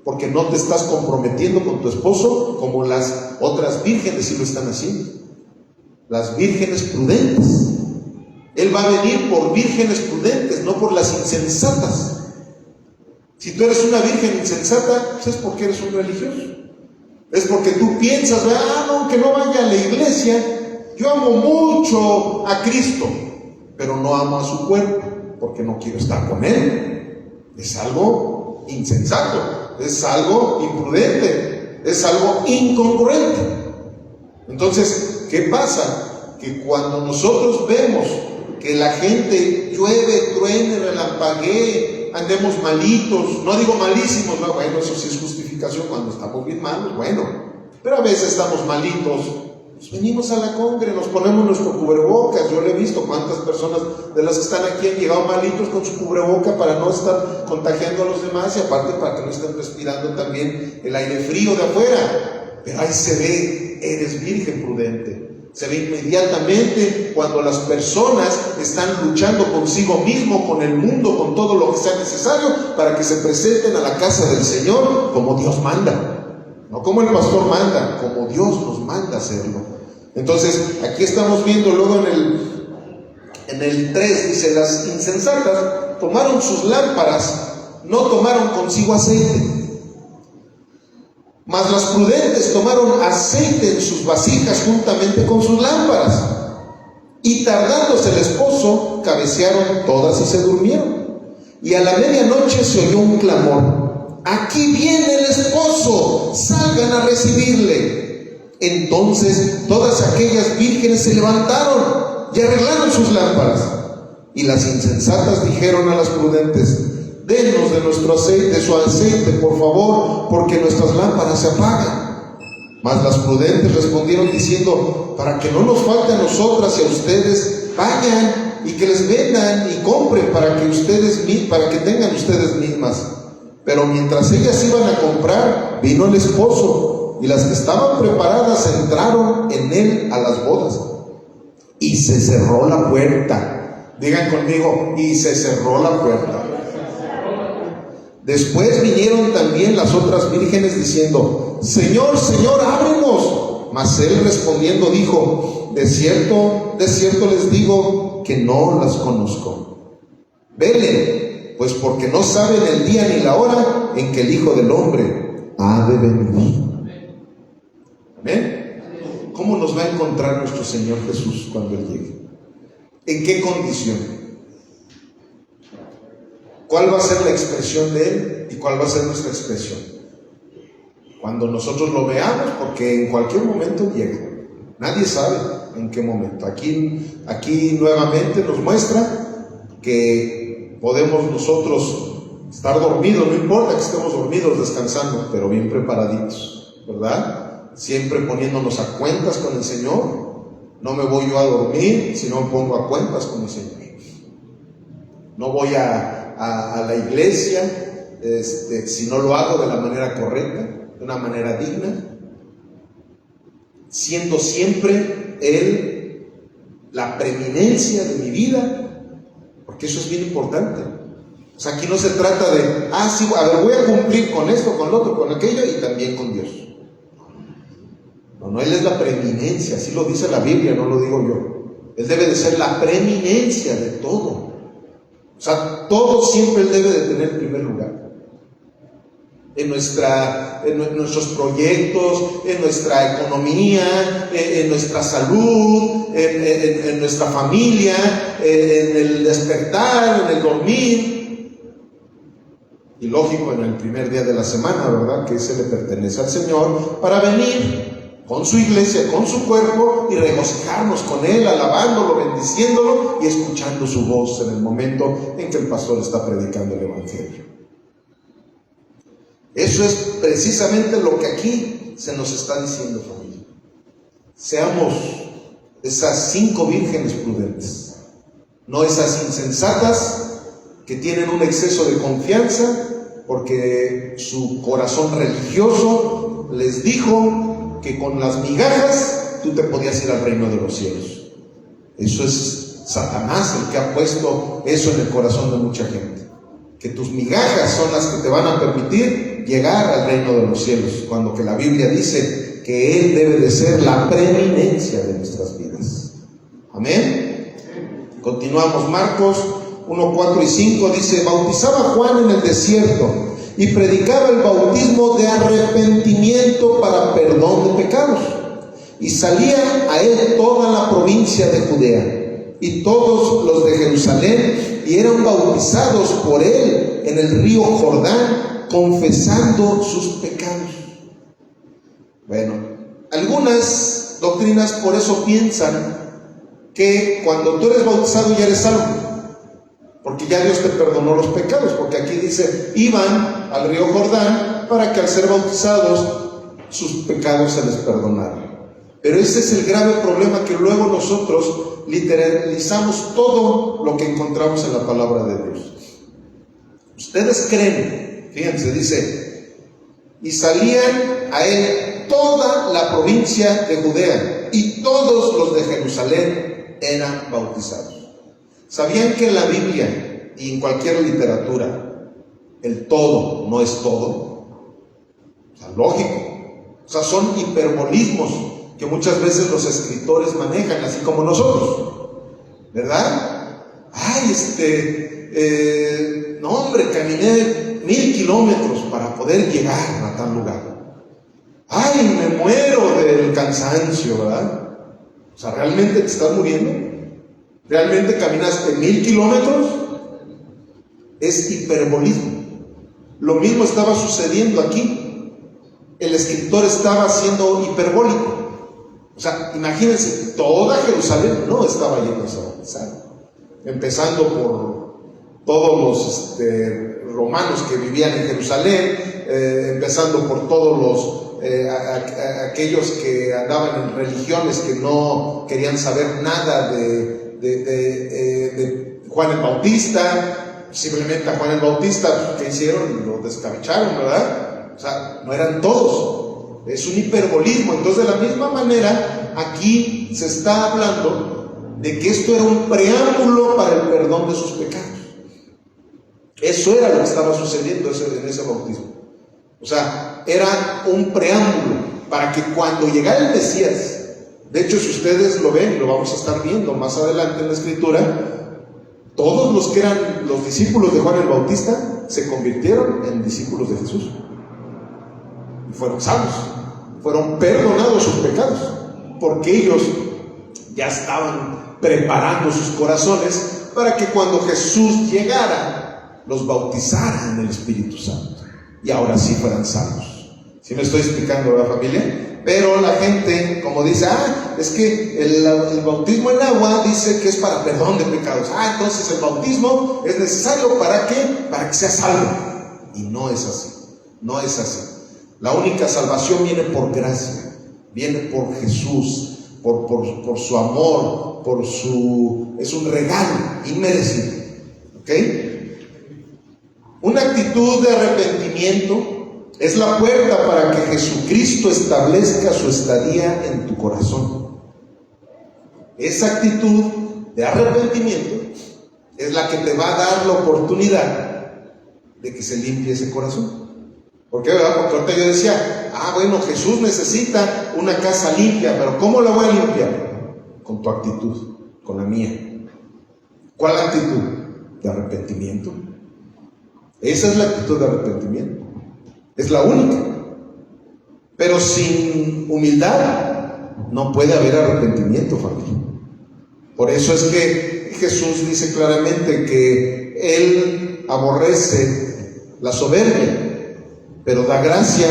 porque no te estás comprometiendo con tu esposo como las otras vírgenes sí lo están haciendo. Las vírgenes prudentes. Él va a venir por vírgenes prudentes, no por las insensatas. Si tú eres una virgen insensata, pues es porque eres un religioso. Es porque tú piensas: no, que no vaya a la iglesia. Yo amo mucho a Cristo, pero no amo a su cuerpo, porque no quiero estar con Él. Es algo insensato, es algo imprudente, es algo incongruente. Entonces, ¿qué pasa? Que cuando nosotros vemos que la gente llueve, truene, relampaguee, andemos malitos, no digo malísimos, no, bueno, eso sí es justificación cuando estamos bien malos, bueno, pero a veces estamos malitos, pues venimos a la congre, nos ponemos nuestro cubrebocas. Yo le he visto cuántas personas de las que están aquí han llegado malitos con su cubreboca para no estar contagiando a los demás, y aparte para que no estén respirando también el aire frío de afuera. Pero ahí se ve, eres virgen prudente. Se ve inmediatamente cuando las personas están luchando consigo mismo, con el mundo, con todo lo que sea necesario para que se presenten a la casa del Señor como Dios manda. No como el pastor manda, como Dios nos manda hacerlo. Entonces, aquí estamos viendo luego en el 3, dice: las insensatas tomaron sus lámparas, no tomaron consigo aceite. Mas las prudentes tomaron aceite en sus vasijas juntamente con sus lámparas. Y tardándose el esposo, cabecearon todas y se durmieron. Y a la medianoche se oyó un clamor: aquí viene el esposo, salgan a recibirle. Entonces todas aquellas vírgenes se levantaron y arreglaron sus lámparas. Y las insensatas dijeron a las prudentes: denos de nuestro aceite, de su aceite, por favor, porque nuestras lámparas se apagan. Mas las prudentes respondieron diciendo: para que no nos falte a nosotras y a ustedes, vayan y que les vendan y compren para que tengan ustedes mismas. Pero mientras ellas iban a comprar, vino el esposo, y las que estaban preparadas entraron en él a las bodas. Y se cerró la puerta. Digan conmigo: y se cerró la puerta. Después vinieron también las otras vírgenes diciendo: Señor, Señor, ábrenos. Mas él respondiendo dijo: de cierto les digo que no las conozco. Velen, pues porque no saben el día ni la hora en que el Hijo del Hombre ha de venir. ¿Amén? ¿Cómo nos va a encontrar nuestro Señor Jesús cuando Él llegue? ¿En qué condición? ¿Cuál va a ser la expresión de Él y cuál va a ser nuestra expresión? Cuando nosotros lo veamos, porque en cualquier momento llega. Nadie sabe en qué momento. Aquí nuevamente nos muestra que podemos nosotros estar dormidos, no importa que estemos dormidos, descansando, pero bien preparaditos, ¿verdad? Siempre poniéndonos a cuentas con el Señor. No me voy yo a dormir si no me pongo a cuentas con el Señor. No voy a la iglesia si no lo hago de la manera correcta, de una manera digna, siendo siempre Él la preeminencia de mi vida, porque eso es bien importante. O sea, aquí no se trata de, sí, a ver, voy a cumplir con esto, con lo otro, con aquello y también con Dios. No, Él es la preeminencia, así lo dice la Biblia, no lo digo yo. Él debe de ser la preeminencia de todo. O sea, todo siempre Él debe de tener primer lugar. En nuestros proyectos, en nuestra economía, en nuestra salud, en nuestra familia, en el despertar, en el dormir. Y lógico, en el primer día de la semana, ¿verdad? Que ese le pertenece al Señor, para venir con su iglesia, con su cuerpo, y regocijarnos con Él, alabándolo, bendiciéndolo y escuchando su voz en el momento en que el pastor está predicando el Evangelio. Eso es precisamente lo que aquí se nos está diciendo, familia. Seamos esas 5 vírgenes prudentes, no esas insensatas que tienen un exceso de confianza porque su corazón religioso les dijo que con las migajas tú te podías ir al reino de los cielos. Eso es Satanás el que ha puesto eso en el corazón de mucha gente, que tus migajas son las que te van a permitir llegar al reino de los cielos, cuando que la Biblia dice que Él debe de ser la preeminencia de nuestras vidas. Amén. Continuamos. Marcos 1, 4 y 5 dice: bautizaba Juan en el desierto y predicaba el bautismo de arrepentimiento para perdón de pecados, y salía a él toda la provincia de Judea y todos los de Jerusalén, y eran bautizados por él en el río Jordán, confesando sus pecados. Bueno, algunas doctrinas por eso piensan que cuando tú eres bautizado ya eres salvo, porque ya Dios te perdonó los pecados, porque aquí dice: iban al río Jordán para que al ser bautizados sus pecados se les perdonaran. Pero ese es el grave problema, que luego nosotros literalizamos todo lo que encontramos en la palabra de Dios. Ustedes creen, fíjense, dice: y salían a él toda la provincia de Judea y todos los de Jerusalén eran bautizados. ¿Sabían que en la Biblia y en cualquier literatura el todo no es todo? O sea, lógico. O sea, son hiperbolismos que muchas veces los escritores manejan, así como nosotros, ¿verdad? No hombre, caminé 1000 kilómetros para poder llegar a tal lugar. Me muero del cansancio, ¿verdad? O sea, ¿realmente te estás muriendo? ¿Realmente caminaste 1000 kilómetros? Es hiperbolismo. Lo mismo estaba sucediendo aquí. El escritor estaba siendo hiperbólico. O sea, imagínense, toda Jerusalén no estaba yendo a ser bautizada. Empezando por todos los romanos que vivían en Jerusalén, empezando por todos los aquellos que andaban en religiones que no querían saber nada de Juan el Bautista. Simplemente a Juan el Bautista, ¿qué hicieron? Lo descabecharon, ¿verdad? O sea, no eran todos. Es un hiperbolismo. Entonces, de la misma manera, aquí se está hablando de que esto era un preámbulo para el perdón de sus pecados. Eso era lo que estaba sucediendo en ese bautismo. O sea, era un preámbulo para que cuando llegara el Mesías, de hecho, si ustedes lo ven, lo vamos a estar viendo más adelante en la Escritura, todos los que eran los discípulos de Juan el Bautista se convirtieron en discípulos de Jesús. Y fueron salvos, fueron perdonados sus pecados, porque ellos ya estaban preparando sus corazones para que cuando Jesús llegara, los bautizara en el Espíritu Santo. Y ahora sí fueran salvos. ¿Sí me estoy explicando, verdad, familia? Pero la gente, como dice, es que el bautismo en agua dice que es para perdón de pecados. Entonces el bautismo es necesario ¿para qué? Para que sea salvo. Y no es así. No es así. La única salvación viene por gracia, viene por Jesús, por su amor, es un regalo inmerecido. ¿Ok? Una actitud de arrepentimiento es la puerta para que Jesucristo establezca su estadía en tu corazón. Esa actitud de arrepentimiento es la que te va a dar la oportunidad de que se limpie ese corazón. ¿Por qué? ¿Verdad? Porque ahorita yo decía, bueno, Jesús necesita una casa limpia, pero ¿cómo la voy a limpiar? Con tu actitud, con la mía. ¿Cuál actitud? De arrepentimiento. Esa es la actitud de arrepentimiento. Es la única. Pero sin humildad no puede haber arrepentimiento, familia. Por eso es que Jesús dice claramente que Él aborrece la soberbia, pero da gracia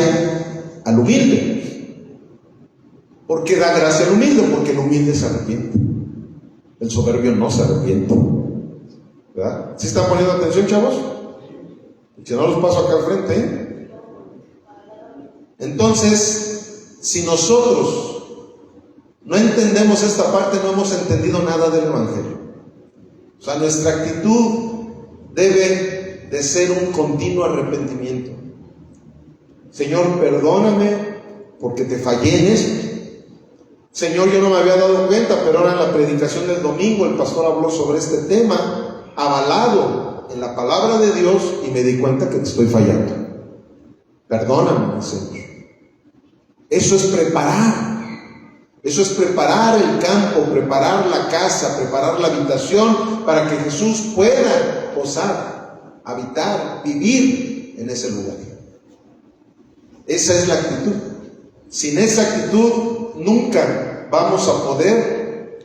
al humilde. ¿Por qué da gracia al humilde? Porque el humilde se arrepiente. El soberbio no se arrepiente. ¿Verdad? ¿Sí están poniendo atención, chavos? Si no, los paso acá al frente. Entonces, si nosotros no entendemos esta parte, no hemos entendido nada del Evangelio. O sea, nuestra actitud debe de ser un continuo arrepentimiento. Señor, perdóname porque te fallé en esto. Señor, yo no me había dado cuenta, pero ahora en la predicación del domingo el pastor habló sobre este tema, avalado en la palabra de Dios, y me di cuenta que te estoy fallando. Perdóname, Señor. Eso es preparar. Eso es preparar el campo, preparar la casa, preparar la habitación para que Jesús pueda posar, habitar, vivir en ese lugar. Esa es la actitud. Sin esa actitud nunca vamos a poder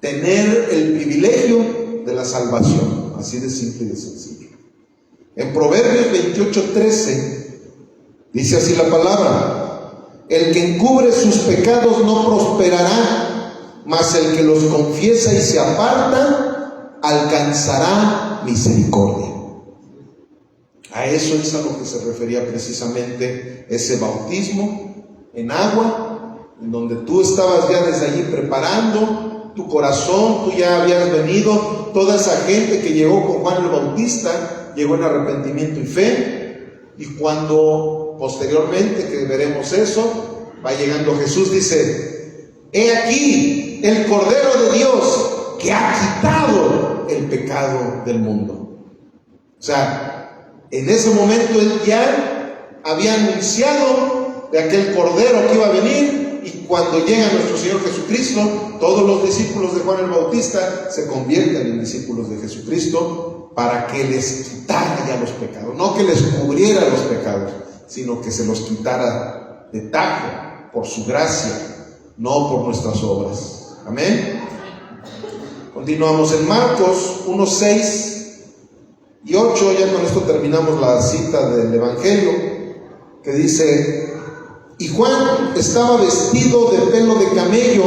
tener el privilegio de la salvación. Así de simple y de sencillo. En Proverbios 28:13 dice así la palabra: el que encubre sus pecados no prosperará, mas el que los confiesa y se aparta alcanzará misericordia. A eso es a lo que se refería precisamente ese bautismo en agua, en donde tú estabas ya desde allí preparando tu corazón. Tú ya habías venido. Toda esa gente que llegó con Juan el Bautista llegó en arrepentimiento y fe, y cuando posteriormente, que veremos eso, va llegando Jesús, dice: he aquí el Cordero de Dios que ha quitado el pecado del mundo. O sea, en ese momento Él ya había anunciado de aquel Cordero que iba a venir. Y cuando llega nuestro Señor Jesucristo, todos los discípulos de Juan el Bautista se convierten en discípulos de Jesucristo para que les quitara ya los pecados. No que les cubriera los pecados, sino que se los quitara de tajo por su gracia, no por nuestras obras. Amén. Continuamos en Marcos 1:6 y 8. Ya con esto terminamos la cita del Evangelio, que dice: Y Juan estaba vestido de pelo de camello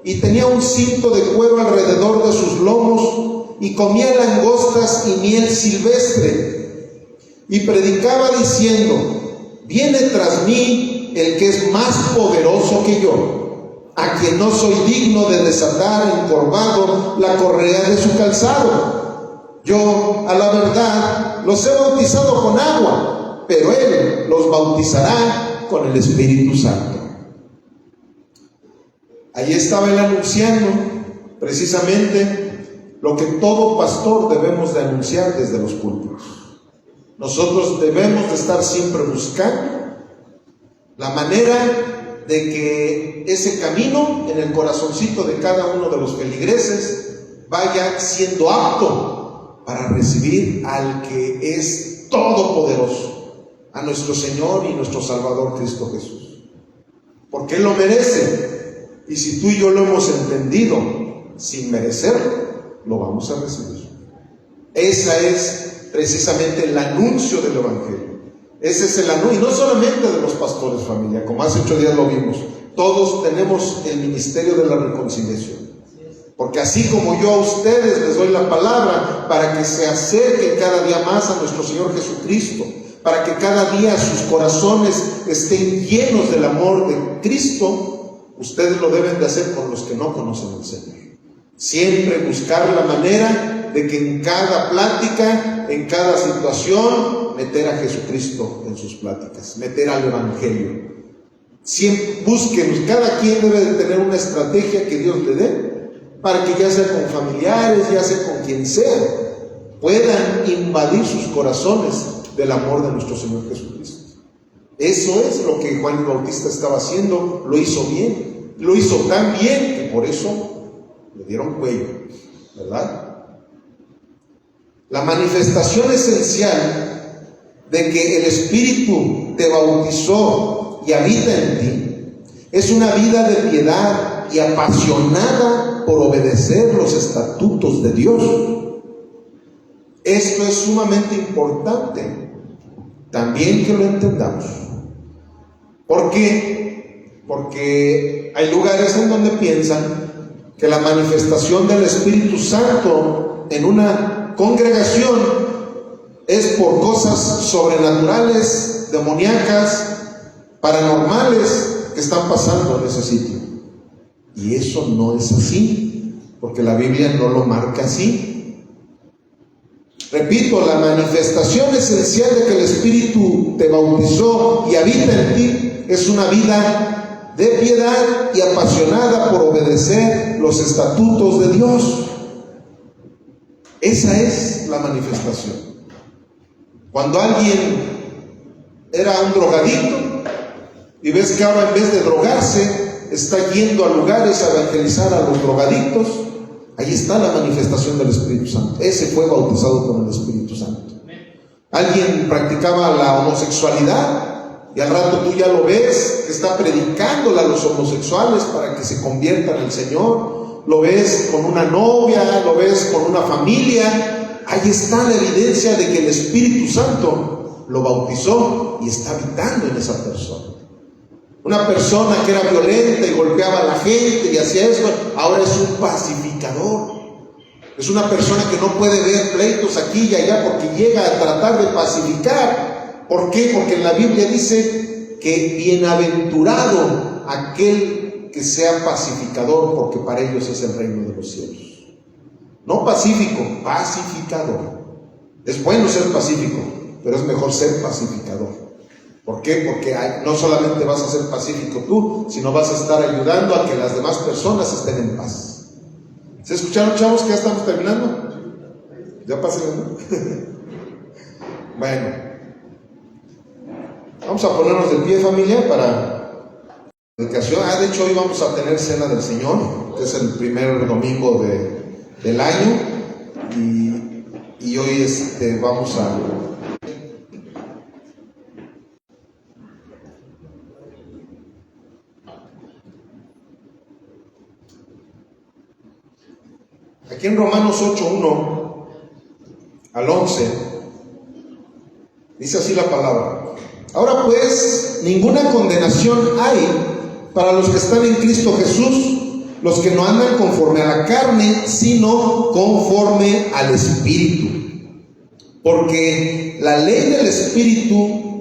y tenía un cinto de cuero alrededor de sus lomos y comía langostas y miel silvestre. Y predicaba diciendo: viene tras mí el que es más poderoso que yo, a quien no soy digno de desatar encorvado la correa de su calzado. Yo, a la verdad, los he bautizado con agua, pero él los bautizará con el Espíritu Santo. Ahí estaba él anunciando precisamente lo que todo pastor debemos de anunciar desde los púlpitos. Nosotros debemos de estar siempre buscando la manera de que ese camino en el corazoncito de cada uno de los feligreses vaya siendo apto para recibir al que es todopoderoso, a nuestro Señor y nuestro Salvador Cristo Jesús, porque Él lo merece. Y si tú y yo lo hemos entendido sin merecerlo, lo vamos a recibir. Ese es precisamente el anuncio del Evangelio. Ese es el anuncio, y no solamente de los pastores, familia, como hace 8 días lo vimos. Todos tenemos el ministerio de la reconciliación, porque así como yo a ustedes les doy la palabra para que se acerquen cada día más a nuestro Señor Jesucristo, para que cada día sus corazones estén llenos del amor de Cristo, ustedes lo deben de hacer con los que no conocen al Señor. Siempre buscar la manera de que en cada plática, en cada situación, meter a Jesucristo en sus pláticas, meter al Evangelio. Siempre busquen, cada quien debe de tener una estrategia que Dios le dé, para que ya sea con familiares, ya sea con quien sea, puedan invadir sus corazones del amor de nuestro Señor Jesucristo. Eso es lo que Juan el Bautista estaba haciendo. Lo hizo bien, lo hizo tan bien que por eso le dieron cuello, ¿verdad? La manifestación esencial de que el Espíritu te bautizó y habita en ti es una vida de piedad y apasionada por obedecer los estatutos de Dios. Esto es sumamente importante también que lo entendamos. ¿Por qué? Porque hay lugares en donde piensan que la manifestación del Espíritu Santo en una congregación es por cosas sobrenaturales, demoníacas, paranormales que están pasando en ese sitio. Y eso no es así, porque la Biblia no lo marca así. Repito, la manifestación esencial de que el Espíritu te bautizó y habita en ti es una vida de piedad y apasionada por obedecer los estatutos de Dios. Esa es la manifestación. Cuando alguien era un drogadicto y ves que ahora en vez de drogarse está yendo a lugares a evangelizar a los drogadictos, ahí está la manifestación del Espíritu Santo. Ese fue bautizado con el Espíritu Santo. Alguien practicaba la homosexualidad y al rato tú ya lo ves que está predicándole a los homosexuales para que se conviertan al Señor. Lo ves con una novia, lo ves con una familia. Ahí está la evidencia de que el Espíritu Santo lo bautizó y está habitando en esa persona. Una persona que era violenta y golpeaba a la gente y hacía eso, ahora es un pacificador. Es una persona que no puede ver pleitos aquí y allá porque llega a tratar de pacificar. ¿Por qué? Porque en la Biblia dice que bienaventurado aquel que sea pacificador, porque para ellos es el reino de los cielos. No pacífico, pacificador. Es bueno ser pacífico, pero es mejor ser pacificador. ¿Por qué? Porque no solamente vas a ser pacífico tú, sino vas a estar ayudando a que las demás personas estén en paz. ¿Se escucharon, chavos, que ya estamos terminando? Ya pasen, ¿no? Bueno, vamos a ponernos de pie, familia, para la dedicación. De hecho, hoy vamos a tener Cena del Señor, que es el primer domingo del año, y hoy vamos a... Aquí en Romanos 8:1 al 11 dice así la palabra: Ahora pues, ninguna condenación hay para los que están en Cristo Jesús, los que no andan conforme a la carne, sino conforme al Espíritu. Porque la ley del Espíritu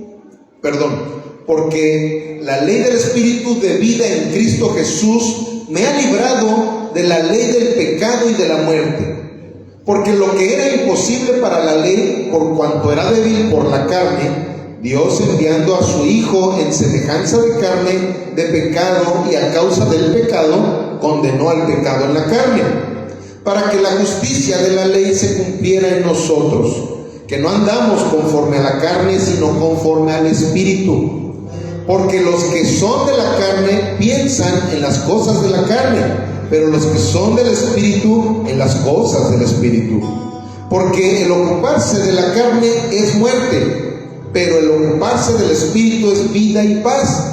de vida en Cristo Jesús me ha librado de la ley del pecado y de la muerte. Porque lo que era imposible para la ley, por cuanto era débil por la carne, Dios, enviando a su Hijo en semejanza de carne, de pecado, y a causa del pecado, condenó al pecado en la carne, para que la justicia de la ley se cumpliera en nosotros, que no andamos conforme a la carne, sino conforme al Espíritu. Porque los que son de la carne piensan en las cosas de la carne, pero los que son del Espíritu en las cosas del Espíritu. Porque el ocuparse de la carne es muerte, pero el ocuparse del Espíritu es vida y paz.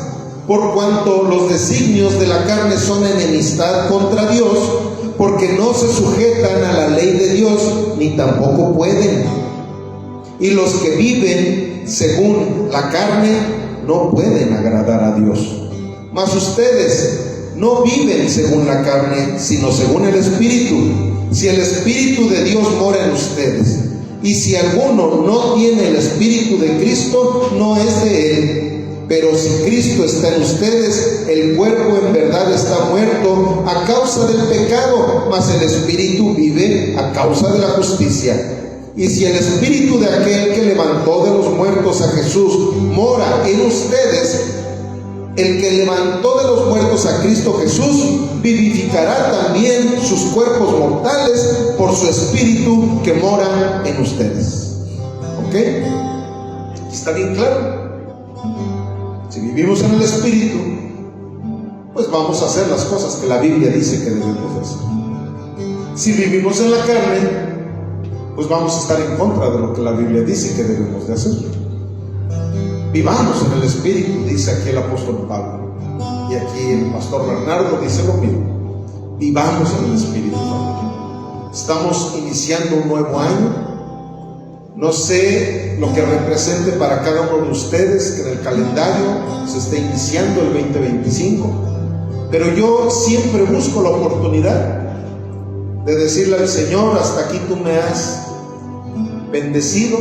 Por cuanto los designios de la carne son enemistad contra Dios, porque no se sujetan a la ley de Dios, ni tampoco pueden. Y los que viven según la carne no pueden agradar a Dios. Mas ustedes no viven según la carne, sino según el Espíritu, si el Espíritu de Dios mora en ustedes. Y si alguno no tiene el Espíritu de Cristo, no es de él. Pero si Cristo está en ustedes, el cuerpo en verdad está muerto a causa del pecado, mas el Espíritu vive a causa de la justicia. Y si el Espíritu de aquel que levantó de los muertos a Jesús mora en ustedes, el que levantó de los muertos a Cristo Jesús vivificará también sus cuerpos mortales por su Espíritu que mora en ustedes. ¿Ok? ¿Está bien claro? Si vivimos en el Espíritu, pues vamos a hacer las cosas que la Biblia dice que debemos de hacer. Si vivimos en la carne, pues vamos a estar en contra de lo que la Biblia dice que debemos de hacer. Vivamos en el Espíritu, dice aquí el apóstol Pablo, y aquí el pastor Bernardo dice lo mismo. Vivamos en el Espíritu. Estamos iniciando un nuevo año. No sé lo que represente para cada uno de ustedes que en el calendario se esté iniciando el 2025, pero yo siempre busco la oportunidad de decirle al Señor: hasta aquí tú me has bendecido,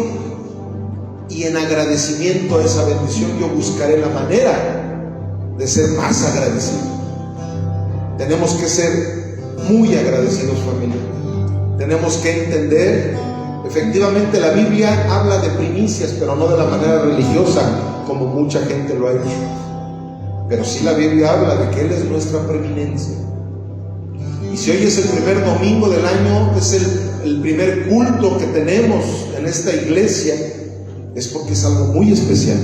y en agradecimiento a esa bendición yo buscaré la manera de ser más agradecido. Tenemos que ser muy agradecidos, familia. Tenemos que entender, efectivamente la Biblia habla de primicias, pero no de la manera religiosa como mucha gente lo ha hecho. Pero sí la Biblia habla de que Él es nuestra preeminencia. Y si hoy es el primer domingo del año, es el primer culto que tenemos en esta iglesia, es porque es algo muy especial.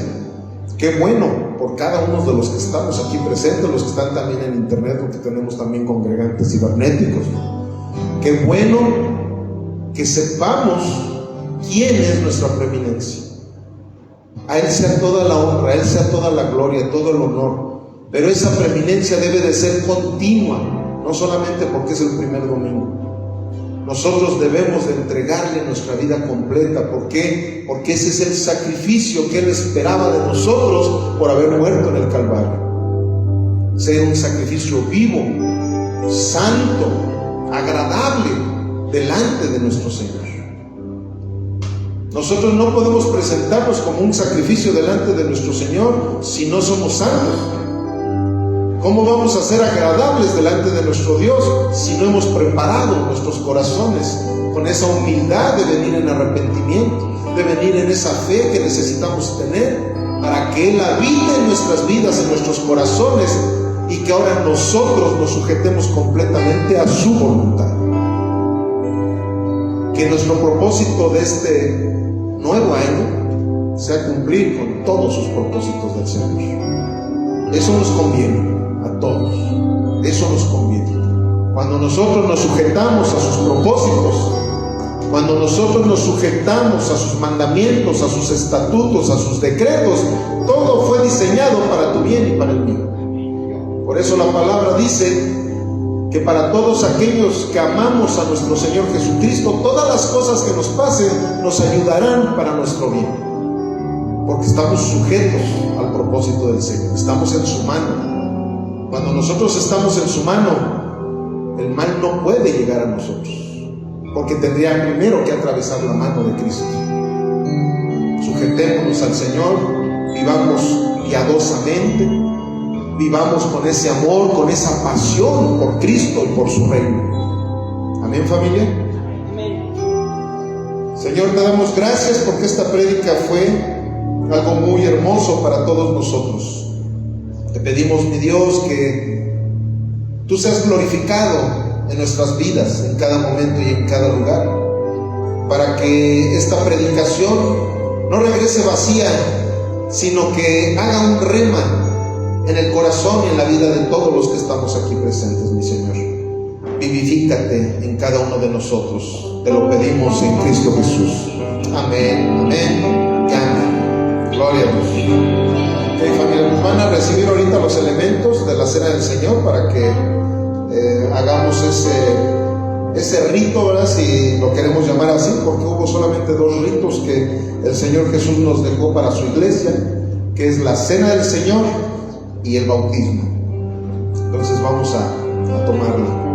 Qué bueno por cada uno de los que estamos aquí presentes, los que están también en internet, porque tenemos también congregantes cibernéticos. Qué bueno que sepamos quién es nuestra preeminencia. A Él sea toda la honra, a Él sea toda la gloria, todo el honor. Pero esa preeminencia debe de ser continua, no solamente porque es el primer domingo. Nosotros debemos de entregarle nuestra vida completa. ¿Por qué? Porque ese es el sacrificio que Él esperaba de nosotros por haber muerto en el Calvario. Ser un sacrificio vivo, santo, agradable delante de nuestro Señor. Nosotros no podemos presentarnos como un sacrificio delante de nuestro Señor si no somos santos. ¿Cómo vamos a ser agradables delante de nuestro Dios si no hemos preparado nuestros corazones con esa humildad de venir en arrepentimiento, de venir en esa fe que necesitamos tener para que Él habite en nuestras vidas, en nuestros corazones, y que ahora nosotros nos sujetemos completamente a su voluntad? Que nuestro propósito de este nuevo año sea cumplir con todos sus propósitos del Señor. Eso nos conviene a todos, eso nos conviene. Cuando nosotros nos sujetamos a sus propósitos, cuando nosotros nos sujetamos a sus mandamientos, a sus estatutos, a sus decretos, todo fue diseñado para tu bien y para el mío. Por eso la palabra dice que para todos aquellos que amamos a nuestro Señor Jesucristo, todas las cosas que nos pasen nos ayudarán para nuestro bien. porque estamos sujetos al propósito del Señor, estamos en su mano. Cuando nosotros estamos en su mano, el mal no puede llegar a nosotros, porque tendría primero que atravesar la mano de Cristo. Sujetémonos al Señor, vivamos piadosamente, vivamos con ese amor, con esa pasión por Cristo y por su reino. Amén, familia. Amén. Señor, te damos gracias porque esta prédica fue algo muy hermoso para todos nosotros. Te pedimos, mi Dios, que tú seas glorificado en nuestras vidas, en cada momento y en cada lugar, para que esta predicación no regrese vacía, sino que haga un rema en el corazón y en la vida de todos los que estamos aquí presentes, mi Señor. Vivifícate en cada uno de nosotros. Te lo pedimos en Cristo Jesús. Amén, amén y amén. Gloria a Dios. Ok, familia, nos van a recibir ahorita los elementos de la cena del Señor para que hagamos ese rito, ¿verdad? Si lo queremos llamar así, porque hubo solamente 2 ritos que el Señor Jesús nos dejó para su iglesia, que es la cena del Señor y el bautismo. Entonces vamos a tomarla.